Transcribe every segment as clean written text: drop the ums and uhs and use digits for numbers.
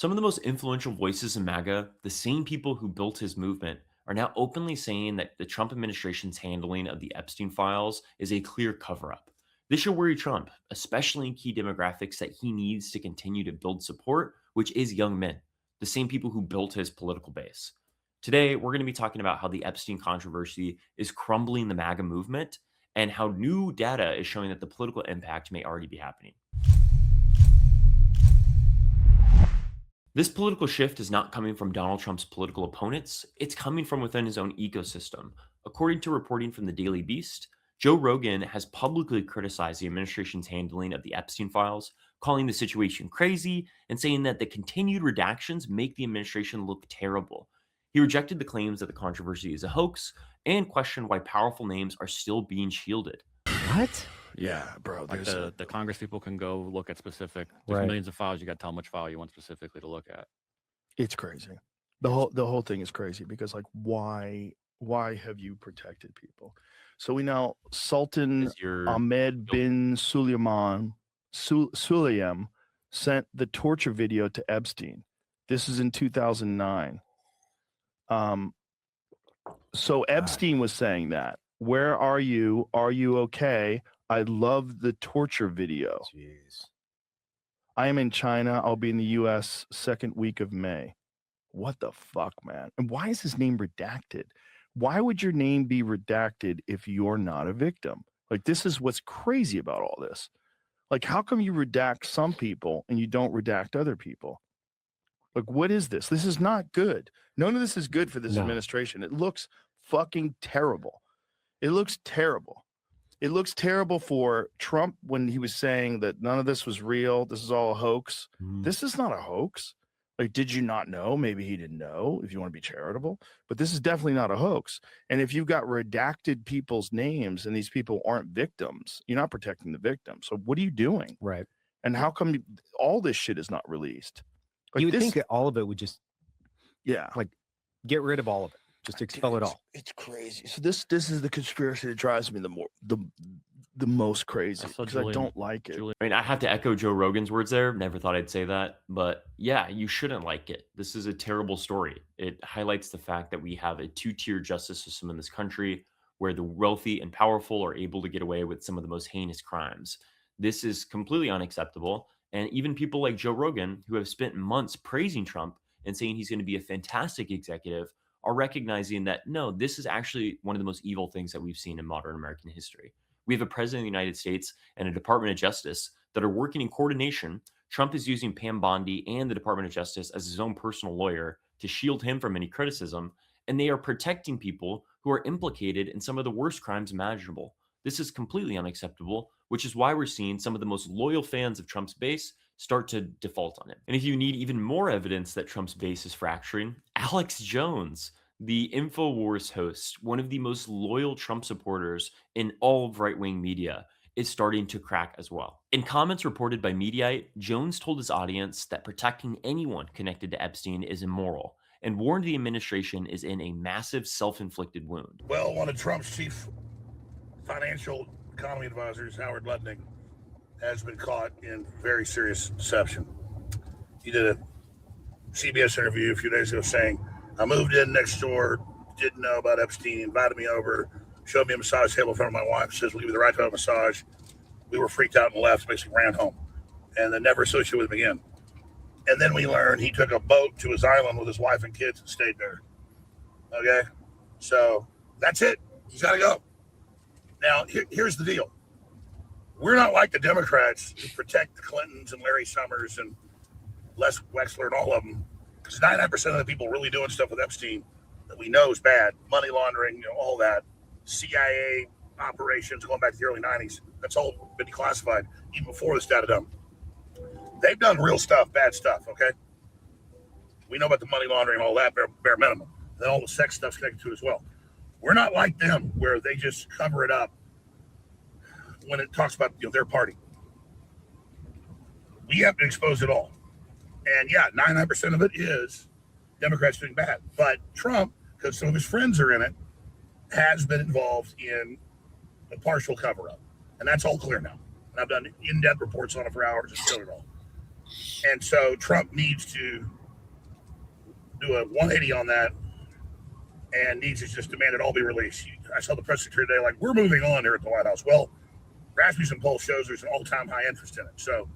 Some of the most influential voices in MAGA, the same people who built his movement, are now openly saying that the Trump administration's handling of the Epstein files is a clear cover up. This should worry Trump, especially in key demographics that he needs to continue to build support, which is young men, the same people who built his political base. Today, we're going to be talking about how the Epstein controversy is crumbling the MAGA movement and how new data is showing that the political impact may already be happening. This political shift is not coming from Donald Trump's political opponents, it's coming from within his own ecosystem. According to reporting from the Daily Beast, Joe Rogan has publicly criticized the administration's handling of the Epstein files, calling the situation crazy and saying that the continued redactions make the administration look terrible. He rejected the claims that the controversy is a hoax and questioned why powerful names are still being shielded. What? Yeah, bro. Like the Congress people can go look at specific. There's Right. millions of files. You got to tell them which file you want specifically to look at. It's crazy. The whole thing is crazy because like why have you protected people? So we know Sultan Is your Ahmed bin Sulayem sent the torture video to Epstein. This is in 2009. So Epstein was saying that. Where are you? Are you okay? I love the torture video. Jeez. I am in China. I'll be in the US second week of May. What the fuck, man? And why is his name redacted? Why would your name be redacted if you're not a victim? Like, this is what's crazy about all this. Like, how come you redact some people and you don't redact other people? Like, what is this? This is not good. None of this is good for this No. administration. It looks fucking terrible. It looks terrible. It looks terrible for Trump when he was saying that none of this was real. This is all a hoax. This is not a hoax. Like, did you not know? Maybe he didn't know, if you want to be charitable. But this is definitely not a hoax. And if you've got redacted people's names and these people aren't victims, you're not protecting the victim. So what are you doing? Right. And how come all this shit is not released? Like, You would this, think that all of it would just yeah. get rid of all of it. Just expel it all. It's crazy. So this is the conspiracy that drives me the most crazy So because I don't like it. I mean, I have to echo Joe Rogan's words there. Never thought I'd say that. But yeah, you shouldn't like it. This is a terrible story. It highlights the fact that we have a two-tier justice system in this country where the wealthy and powerful are able to get away with some of the most heinous crimes. This is completely unacceptable. And even people like Joe Rogan, who have spent months praising Trump and saying he's going to be a fantastic executive, are recognizing that, no, this is actually one of the most evil things that we've seen in modern American history. We have a president of the United States and a Department of Justice that are working in coordination. Trump is using Pam Bondi and the Department of Justice as his own personal lawyer to shield him from any criticism, and they are protecting people who are implicated in some of the worst crimes imaginable. This is completely unacceptable, which is why we're seeing some of the most loyal fans of Trump's base start to default on him. And if you need even more evidence that Trump's base is fracturing, Alex Jones, the InfoWars host, one of the most loyal Trump supporters in all of right-wing media, is starting to crack as well. In comments reported by Mediaite, Jones told his audience that protecting anyone connected to Epstein is immoral and warned the administration is in a massive self-inflicted wound. Well, one of Trump's chief financial economy advisors, Howard Lutnick, has been caught in very serious deception. He did a CBS interview a few days ago saying, I moved in next door, didn't know about Epstein, invited me over, showed me a massage table in front of my wife, says, we'll give you the right to have a massage. We were freaked out and left, basically ran home, and then never associated with him again. And then we learned he took a boat to his island with his wife and kids and stayed there. Okay? So that's it. He's got to go. Now, here's the deal. We're not like the Democrats who protect the Clintons and Larry Summers and Les Wexler and all of them, because 99% of the people really doing stuff with Epstein that we know is bad, money laundering, all that, CIA operations going back to the early 90s, that's all been declassified even before this data dump. They've done real stuff, bad stuff, okay? We know about the money laundering and all that, bare minimum. Then all the sex stuff's connected to it as well. We're not like them where they just cover it up when it talks about their party. We have to expose it all. And yeah, 99% of it is Democrats doing bad. But Trump, because some of his friends are in it, has been involved in a partial cover-up. And that's all clear now. And I've done in-depth reports on it for hours and showed it all. And so Trump needs to do a 180 on that and needs to just demand it all be released. I saw the press secretary today, like, we're moving on here at the White House. Well, Rasmussen poll shows there's an all-time high interest in it. So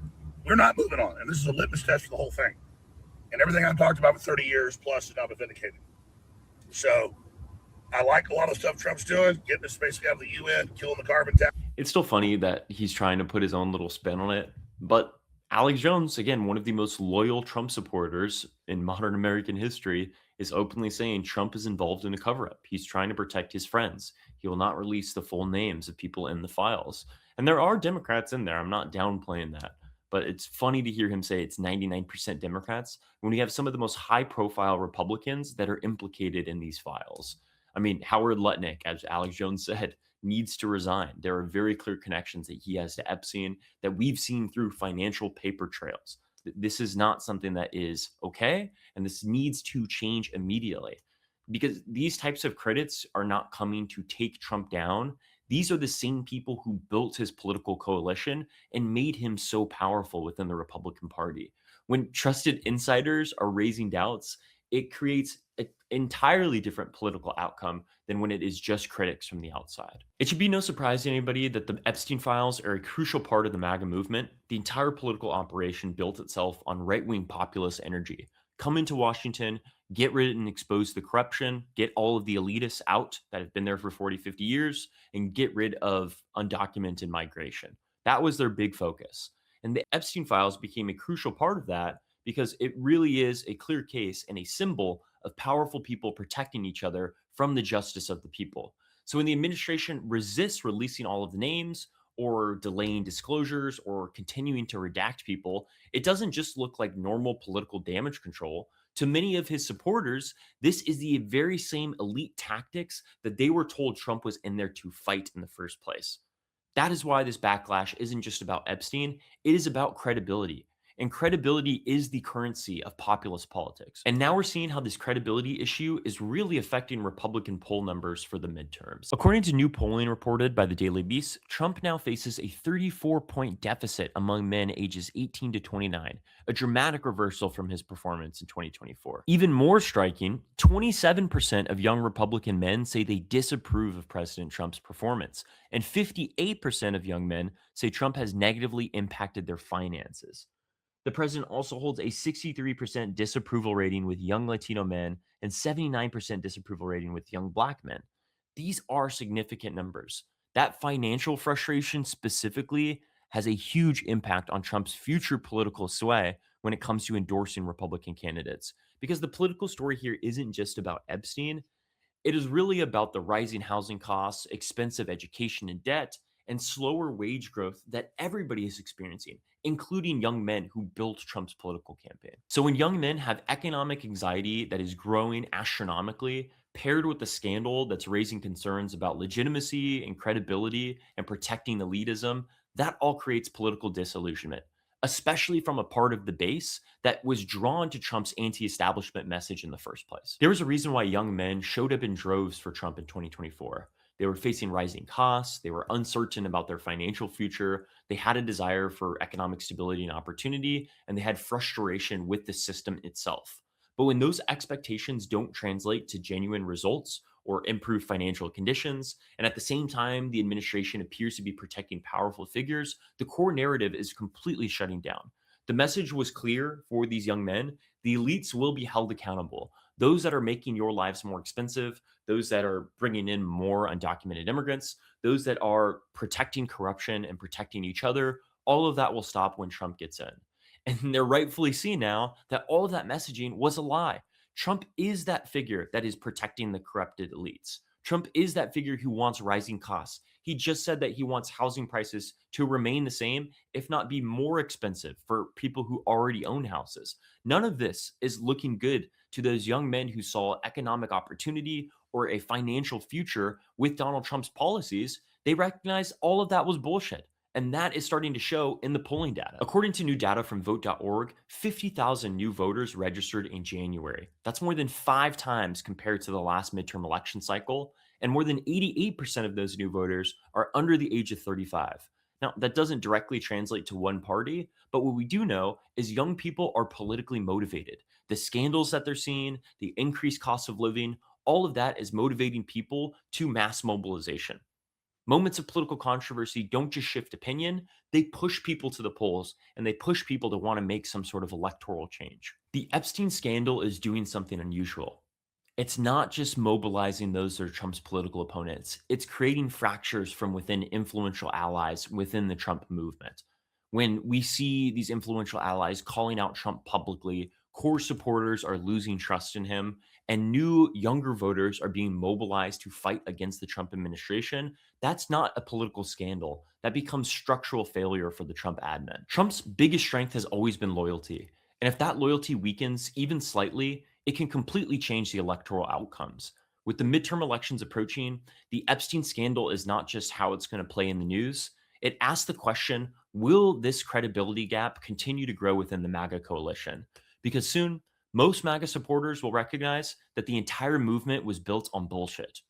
we're not moving on. And this is a litmus test for the whole thing. And everything I've talked about for 30 years plus has now been vindicated. So I like a lot of stuff Trump's doing, getting us basically out of the UN, killing the carbon tax. It's still funny that he's trying to put his own little spin on it. But Alex Jones, again, one of the most loyal Trump supporters in modern American history, is openly saying Trump is involved in a cover-up. He's trying to protect his friends. He will not release the full names of people in the files. And there are Democrats in there. I'm not downplaying that. But it's funny to hear him say it's 99% Democrats when we have some of the most high-profile Republicans that are implicated in these files. I mean, Howard Lutnick, as Alex Jones said, needs to resign. There are very clear connections that he has to Epstein that we've seen through financial paper trails. This is not something that is okay, and this needs to change immediately because these types of credits are not coming to take Trump down. These are the same people who built his political coalition and made him so powerful within the Republican Party. When trusted insiders are raising doubts, it creates an entirely different political outcome than when it is just critics from the outside. It should be no surprise to anybody that the Epstein files are a crucial part of the MAGA movement. The entire political operation built itself on right-wing populist energy. Come into Washington, get rid and expose the corruption, get all of the elitists out that have been there for 40, 50 years, and get rid of undocumented migration. That was their big focus. And the Epstein files became a crucial part of that because it really is a clear case and a symbol of powerful people protecting each other from the justice of the people. So when the administration resists releasing all of the names or delaying disclosures or continuing to redact people, it doesn't just look like normal political damage control. To many of his supporters, this is the very same elite tactics that they were told Trump was in there to fight in the first place. That is why this backlash isn't just about Epstein, it is about credibility. And credibility is the currency of populist politics. And now we're seeing how this credibility issue is really affecting Republican poll numbers for the midterms. According to new polling reported by the Daily Beast, Trump now faces a 34-point deficit among men ages 18 to 29, a dramatic reversal from his performance in 2024. Even more striking, 27% of young Republican men say they disapprove of President Trump's performance, and 58% of young men say Trump has negatively impacted their finances. The president also holds a 63% disapproval rating with young Latino men and 79% disapproval rating with young Black men. These are significant numbers. That financial frustration specifically has a huge impact on Trump's future political sway when it comes to endorsing Republican candidates. Because the political story here isn't just about Epstein, it is really about the rising housing costs, expensive education and debt, and slower wage growth that everybody is experiencing, including young men who built Trump's political campaign. So when young men have economic anxiety that is growing astronomically, paired with the scandal that's raising concerns about legitimacy and credibility and protecting elitism, that all creates political disillusionment, especially from a part of the base that was drawn to Trump's anti-establishment message in the first place. There was a reason why young men showed up in droves for Trump in 2024. They were facing rising costs. They were uncertain about their financial future. They had a desire for economic stability and opportunity, and they had frustration with the system itself. But when those expectations don't translate to genuine results or improved financial conditions, and at the same time, the administration appears to be protecting powerful figures, the core narrative is completely shutting down. The message was clear for these young men. The elites will be held accountable. Those that are making your lives more expensive, those that are bringing in more undocumented immigrants, those that are protecting corruption and protecting each other, all of that will stop when Trump gets in. And they're rightfully seeing now that all of that messaging was a lie. Trump is that figure that is protecting the corrupted elites. Trump is that figure who wants rising costs. He just said that he wants housing prices to remain the same, if not be more expensive for people who already own houses. None of this is looking good to those young men who saw economic opportunity or a financial future with Donald Trump's policies. They recognize all of that was bullshit. And that is starting to show in the polling data. According to new data from vote.org, 50,000 new voters registered in January. That's more than 5 times compared to the last midterm election cycle. And more than 88% of those new voters are under the age of 35. Now, that doesn't directly translate to one party, but what we do know is young people are politically motivated. The scandals that they're seeing, the increased cost of living, all of that is motivating people to mass mobilization. Moments of political controversy don't just shift opinion, they push people to the polls and they push people to want to make some sort of electoral change. The Epstein scandal is doing something unusual. It's not just mobilizing those that are Trump's political opponents, it's creating fractures from within influential allies within the Trump movement. When we see these influential allies calling out Trump publicly, core supporters are losing trust in him, and new, younger voters are being mobilized to fight against the Trump administration, that's not a political scandal. That becomes structural failure for the Trump admin. Trump's biggest strength has always been loyalty. And if that loyalty weakens even slightly, it can completely change the electoral outcomes. With the midterm elections approaching, the Epstein scandal is not just how it's going to play in the news. It asks the question, will this credibility gap continue to grow within the MAGA coalition? Because soon, most MAGA supporters will recognize that the entire movement was built on bullshit.